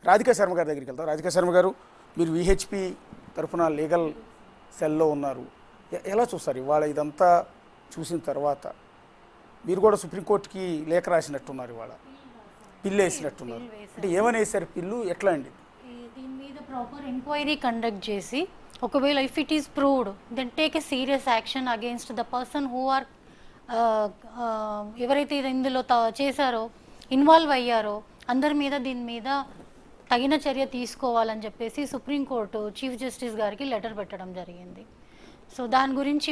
రాధికా శర్మ గారి దగ్గరికి వెళ్తాం. రాధికా శర్మ గారు, మీరు విహెచ్పి తరఫున లీగల్ సెల్లో ఉన్నారు, ఎలా చూస్తారు ఇవాళ ఇదంతా చూసిన తర్వాత? మీరు కూడా సుప్రీంకోర్టుకి లేఖ రాసినట్టున్నారు, ఇవాళ పిల్లు వేసినట్టున్నారు. అంటే ఏమని వేశారు పిల్లు, ఎట్లా అండి? దీని మీద ప్రాపర్ ఎంక్వైరీ కండక్ట్ చేసి ఒకవేళ if it is proved then take a serious action against the person who are ఎవరైతే ఇందులో చేశారో, ఇన్వాల్వ్ అయ్యారో అందరి మీద దీని మీద తగిన చర్య తీసుకోవాలని చెప్పేసి సుప్రీంకోర్టు చీఫ్ జస్టిస్ గారికి లెటర్ పెట్టడం జరిగింది. సో దాని గురించి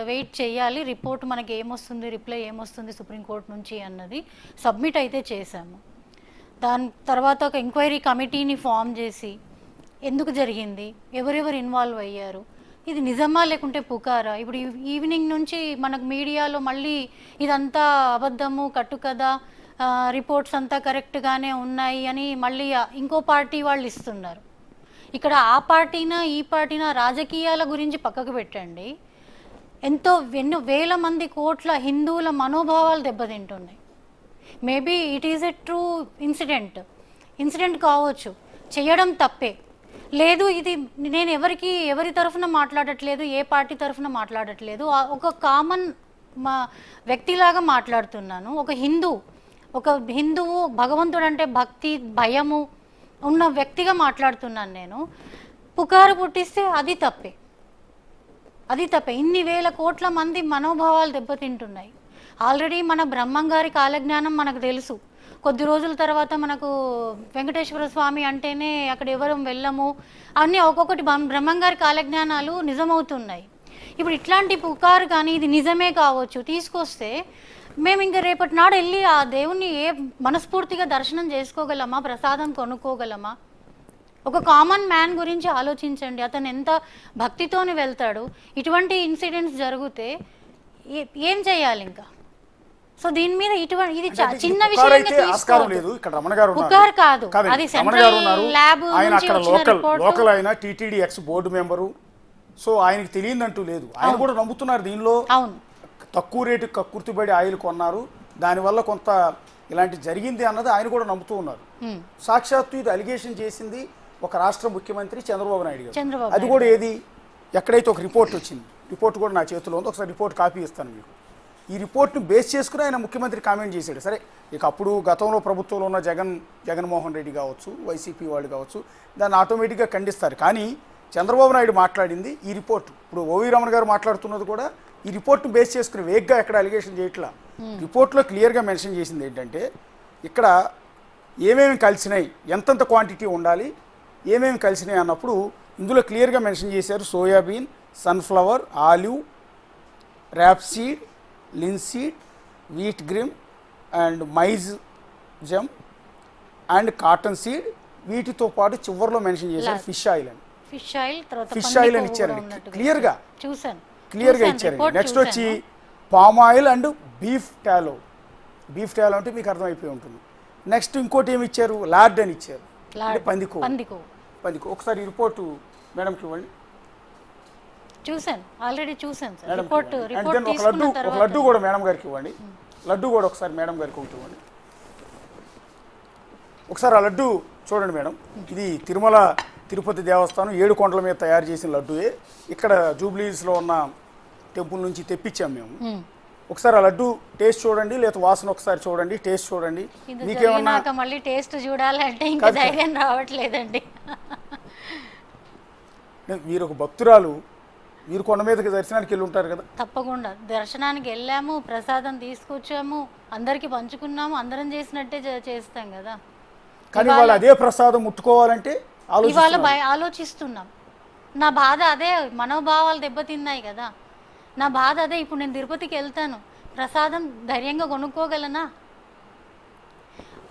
వెయిట్ చేయాలి, రిపోర్ట్ మనకి ఏమొస్తుంది, రిప్లై ఏమొస్తుంది సుప్రీంకోర్టు నుంచి అన్నది సబ్మిట్ అయితే చేశాము. దాని తర్వాత ఒక ఎంక్వైరీ కమిటీని ఫామ్ చేసి ఎందుకు జరిగింది, ఎవరెవరు ఇన్వాల్వ్ అయ్యారు, ఇది నిజమా లేకుంటే పుకారా. ఇప్పుడు ఈవినింగ్ నుంచి మనకు మీడియాలో మళ్ళీ ఇదంతా అబద్ధము, కట్టుకథ, రిపోర్ట్స్ అంతా కరెక్ట్గానే ఉన్నాయి అని మళ్ళీ ఇంకో పార్టీ వాళ్ళు ఇస్తున్నారు. ఇక్కడ ఆ పార్టీనా ఈ పార్టీనా రాజకీయాల గురించి పక్కకు పెట్టండి, ఎన్నో వేల మంది కోట్ల హిందువుల మనోభావాలు దెబ్బతింటున్నాయి. Maybe it is a true incident కావచ్చు, చేయడం తప్పే లేదు. ఇది నేను ఎవరి తరఫున మాట్లాడట్లేదు, ఏ పార్టీ తరఫున మాట్లాడట్లేదు, ఒక కామన్ వ్యక్తిలాగా మాట్లాడుతున్నాను. ఒక హిందువు భగవంతుడు అంటే భక్తి భయము ఉన్న వ్యక్తిగా మాట్లాడుతున్నాను నేను. పుకారు పుట్టిస్తే అది తప్పే. ఇన్ని వేల కోట్ల మంది మనోభావాలు దెబ్బతింటున్నాయి. ఆల్రెడీ మన బ్రహ్మంగారి కాలజ్ఞానం మనకు తెలుసు. కొద్ది రోజుల తర్వాత మనకు వెంకటేశ్వర స్వామి అంటేనే అక్కడ ఎవరు వెళ్ళము అన్నీ ఒక్కొక్కటి బ్రహ్మంగారి కాలజ్ఞానాలు నిజమవుతున్నాయి. ఇప్పుడు ఇట్లాంటి పుకారు కానీ ఇది నిజమే కావచ్చు తీసుకొస్తే మేము ఇంకా రేపటి నాడు వెళ్ళి ఆ దేవుణ్ణి మనస్ఫూర్తిగా దర్శనం చేసుకోగలమా, ప్రసాదం కొనుక్కోగలమా? ఒక కామన్ మ్యాన్ గురించి ఆలోచించండి, అతను ఎంత భక్తితోని వెళ్తాడు. ఇటువంటి ఇన్సిడెంట్స్ జరిగితే ఏం చేయాలి ఇంకా? సో దీని మీద ఇది చిన్న విషయం పుకార్ కాదు, అది సెంట్రల్ ల్యాబ్ లోకల్ అయిన TTD X board member. So ఆయనకి తెలియదంటూ లేదు, ఆయన కూడా నమ్ముతున్నారు దీనిలో. అవును, తక్కువ రేటు కక్కుర్తిబడి ఆయిల్ కొన్నారు, దానివల్ల కొంత ఇలాంటి జరిగింది అన్నది ఆయన కూడా నమ్ముతూ ఉన్నారు. సాక్షాత్తు ఇది అలిగేషన్ చేసింది ఒక రాష్ట్ర ముఖ్యమంత్రి చంద్రబాబు నాయుడు గారు. అది కూడా ఏది, ఎక్కడైతే ఒక రిపోర్ట్ వచ్చింది, రిపోర్ట్ కూడా నా చేతిలో ఉంది, ఒకసారి రిపోర్ట్ కాపీ ఇస్తాను మీకు. ఈ రిపోర్ట్ని బేస్ చేసుకుని ఆయన ముఖ్యమంత్రి కామెంట్ చేశాడు. సరే, ఇక అప్పుడు గతంలో ప్రభుత్వంలో ఉన్న జగన్మోహన్ రెడ్డి కావచ్చు, వైసీపీ వాళ్ళు కావచ్చు, దాన్ని ఆటోమేటిక్గా ఖండిస్తారు. కానీ చంద్రబాబు నాయుడు మాట్లాడింది ఈ రిపోర్ట్, ఇప్పుడు ఓవి రమణ గారు మాట్లాడుతున్నది కూడా ఈ రిపోర్ట్ను బేస్ చేసుకుని వేగ్గా ఎక్కడ అలిగేషన్ చేయట్లా. రిపోర్ట్లో క్లియర్గా మెన్షన్ చేసింది ఏంటంటే ఇక్కడ ఏమేమి కలిసినాయి, ఎంతంత క్వాంటిటీ ఉండాలి, ఏమేమి కలిసినాయి అన్నప్పుడు ఇందులో క్లియర్గా మెన్షన్ చేశారు. Soybean, sunflower, olive, rapeseed, linseed, wheat germ and maize germ and cotton seed. వీటితో పాటు చివరిలో మెన్షన్ చేశారు ఫిష్ ఆయిల్ అని. ఫిష్ ఆయిల్ అని ఇచ్చారండి, క్లియర్గా ఇచ్చారండి. నెక్స్ట్ వచ్చి palm oil and beef tallow అంటే మీకు అర్థమైపోయి ఉంటుంది. నెక్స్ట్ ఇంకోటి ఏమి ఇచ్చారు, లార్డ్ అని ఇచ్చారు, అంటే పందికో. ఒకసారి ఈ రిపోర్టు మేడంకి ఇవ్వండి. ఒక లడ్డు కూడా మేడం గారికి ఇవ్వండి. లడ్డు కూడా ఒకసారి మేడం గారికి ఒకటి ఇవ్వండి. ఒకసారి ఆ లడ్డు చూడండి మేడం. ఇది తిరుపతి దేవస్థానం 7 కొండల మీద తయారు చేసిన లడ్డూయే. ఇక్కడ జూబ్లీస్లో ఉన్న టెంపుల్ నుంచి తెప్పించాం మేము. ఒకసారి ఆ లడ్డు టేస్ట్ చూడండి, లేదా వాసన ఒకసారి చూడండి, టేస్ట్ చూడండి. మీకేమన్నా మళ్ళీ టేస్ట్ చూడాలంటే ఇంకా ధైర్యం రావట్లేదండి. మీరు ఒక భక్తురాలు, మీరు కొండ మీదకి దర్శనానికి వెళ్ళి ఉంటారు కదా? తప్పకుండా దర్శనానికి వెళ్ళాము, ప్రసాదం తీసుకొచ్చాము, అందరికి పంచుకున్నాము, అందరం చేసినట్టే చేస్తాం కదా. కానీ వాళ్ళు అదే ప్రసాదం ముట్టుకోవాలంటే ఇవాళ ఆలోచిస్తున్నాం. నా బాధ అదే, మనోభావాలు దెబ్బతిన్నాయి కదా, నా బాధ అదే. ఇప్పుడు నేను తిరుపతికి వెళ్తాను, ప్రసాదం ధైర్యంగా కొనుక్కోగలనా?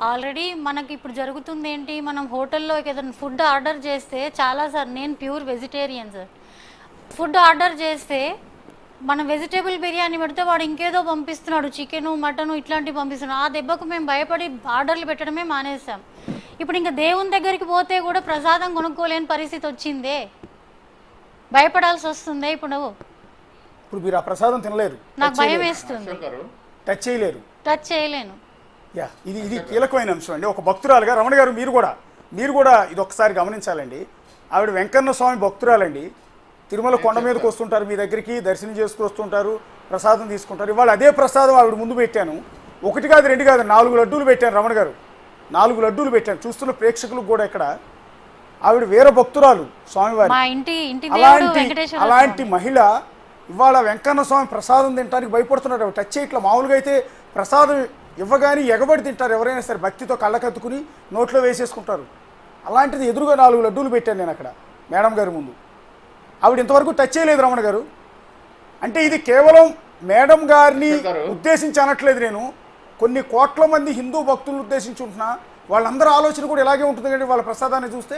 ఆల్రెడీ మనకి ఇప్పుడు జరుగుతుంది ఏంటి, మనం హోటల్లో ఏదైనా ఫుడ్ ఆర్డర్ చేస్తే చాలాసార్లు, నేను pure vegetarian sir, food order చేస్తే మనం వెజిటేబుల్ బిర్యానీ పెడితే వాడు ఇంకేదో పంపిస్తున్నాడు, చికెను మటను ఇట్లాంటివి పంపిస్తున్నాడు. ఆ దెబ్బకు మేము భయపడి ఆర్డర్లు పెట్టడమే మానేసాం. ఇప్పుడు ఇంకా దేవుని దగ్గరికి పోతే కూడా ప్రసాదం కొనుక్కోలేని పరిస్థితి వచ్చిందే, భయపడాల్సి వస్తుంది. ఇప్పుడు మీరు ఆ ప్రసాదం తినలేరు, నాకు భయం వేస్తుంది, టచ్ చేయలేను. యా, ఇది కీలకమైన అంశం అండి. ఒక భక్తురాలుగా రమణ గారు, మీరు కూడా మీరు కూడా ఇది ఒకసారి గమనించాలండి. ఆవిడ వెంకన్న స్వామి భక్తురాలండి. తిరుమల కొండ మీదకి వస్తుంటారు, మీ దగ్గరికి దర్శనం చేసుకు వస్తుంటారు, ప్రసాదం తీసుకుంటారు. ఇవాళ అదే ప్రసాదం ఆవిడ ముందు పెట్టాను. 1 కాదు 2 కాదు 4 లడ్డూలు పెట్టాను. రమణ గారు 4 లడ్డూలు పెట్టాను. చూస్తున్న ప్రేక్షకులకు కూడా ఇక్కడ ఆవిడ వీర భక్తురాలు స్వామివారి. అలాంటి మహిళ ఇవాళ వెంకన్న స్వామి ప్రసాదం తినడానికి భయపడుతున్నారు. ఆవిడ టచ్ చేయట్లా. మామూలుగా అయితే ప్రసాదం ఇవ్వగానే ఎగబడి తింటారు ఎవరైనా సరే, భక్తితో కళ్ళకత్తుకుని నోట్లో వేసేసుకుంటారు. అలాంటిది ఎదురుగా 4 లడ్డూలు పెట్టాను నేను అక్కడ మేడం గారి ముందు. ఆవిడ ఇంతవరకు టచ్ చేయలేదు రమణ గారు. అంటే ఇది కేవలం మేడం గారిని ఉద్దేశించి అనట్లేదు నేను. కొన్ని కోట్ల మంది హిందూ భక్తులను ఉద్దేశించి ఉంటున్నా. వాళ్ళందరూ ఆలోచన కూడా ఇలాగే ఉంటుంది కండి వాళ్ళ ప్రసాదాన్ని చూస్తే.